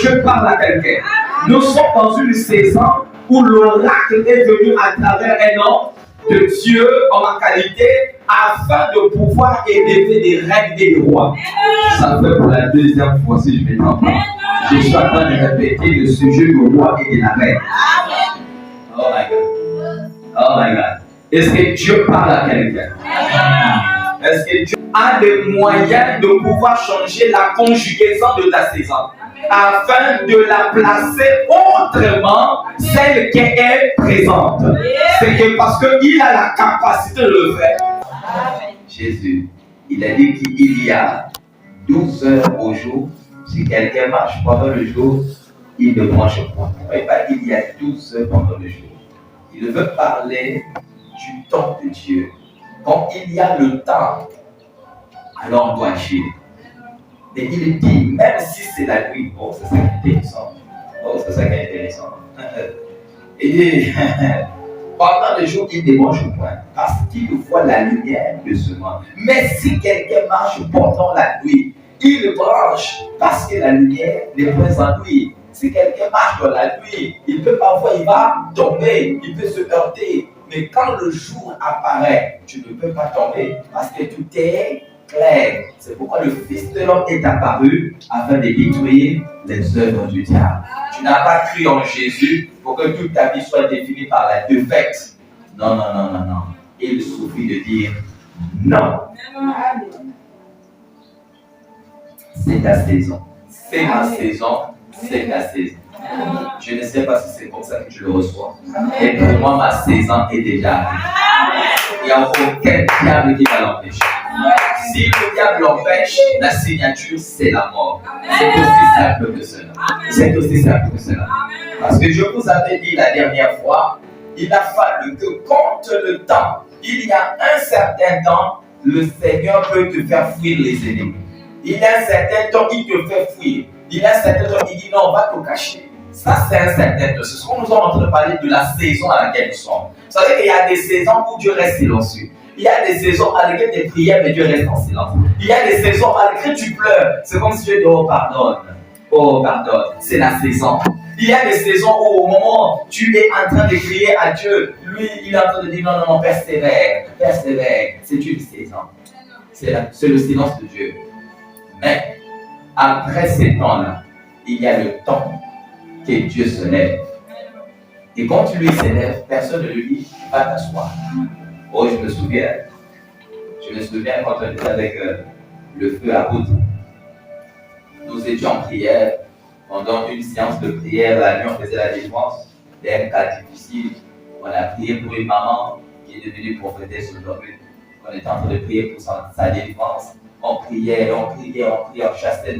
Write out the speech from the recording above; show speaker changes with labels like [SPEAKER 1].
[SPEAKER 1] je parle à quelqu'un. Nous sommes dans une saison où l'oracle est venu à travers un homme de Dieu en ma qualité afin de pouvoir élever des reines et des rois. Ça fait pour la deuxième fois si je ne m'étends pas. Je suis en train de répéter le sujet du roi et de la reine. Oh my God. Oh my God. Est-ce que Dieu parle à quelqu'un? Est-ce que Dieu a des moyens de pouvoir changer la conjugaison de ta saison afin de la placer autrement, celle qui est présente? C'est que parce qu'il a la capacité de le faire. Jésus, il a dit qu'il y a 12 heures au jour. Si quelqu'un marche pendant le jour, il ne mange pas. Il y a 12 heures pendant le jour. Il veut parler du temps de Dieu. Quand il y a le temps, alors on doit agir. Mais il dit, même si c'est la nuit, oh, c'est ça qui est intéressant. Oh, c'est ça qui est intéressant. Il dit, pendant le jour, il ne mange point, parce qu'il voit la lumière de ce monde. Mais si quelqu'un marche pendant la nuit, il branche, parce que la lumière n'est pas en lui. Si quelqu'un marche dans la nuit, il peut parfois, il va tomber, il peut se heurter. Mais quand le jour apparaît, tu ne peux pas tomber parce que tout est clair. C'est pourquoi le Fils de l'homme est apparu afin de détruire les œuvres du diable. Tu n'as pas cru en Jésus pour que toute ta vie soit définie par la défaite. Non, non, non, non, non. Il suffit de dire non. C'est ta saison. C'est ma saison. C'est ta saison. Je ne sais pas si c'est comme ça que tu le reçois. Et pour moi, ma saison est déjà arrivée. Il n'y a aucun diable qui va l'empêcher. Si le diable l'empêche, la signature, c'est la mort. C'est aussi simple que cela. C'est aussi simple que cela. Parce que je vous avais dit la dernière fois, il a fallu que compte le temps, il y a un certain temps, le Seigneur peut te faire fuir les ennemis. Il y a un certain temps, il te fait fuir. Il y a un certain temps, il dit non, on va te cacher. Ça, c'est un certain temps. C'est ce qu'on nous est en train de parler de la saison à laquelle nous sommes. Vous savez qu'il y a des saisons où Dieu reste silencieux. Il y a des saisons malgré tes prières, mais Dieu reste en silence. Il y a des saisons malgré tu pleures. C'est comme si Dieu dit oh, pardonne. Oh, pardonne. C'est la saison. Il y a des saisons où au moment où tu es en train de crier à Dieu, lui, il est en train de dire non, non, non, persévère, persévère. C'est une saison. C'est le silence de Dieu. Mais après ces temps-là, il y a le temps que Dieu se lève. Et quand tu lui s'élève, personne ne lui dit va t'asseoir. Oh, je me souviens quand on était avec le feu à Bout. Nous étions en prière. Pendant une séance de prière, la nuit, on faisait la délivrance d'un cas difficile. On a prié pour une maman qui est devenue prophétesse aujourd'hui. On était en train de prier pour sa délivrance. On priait, on chassait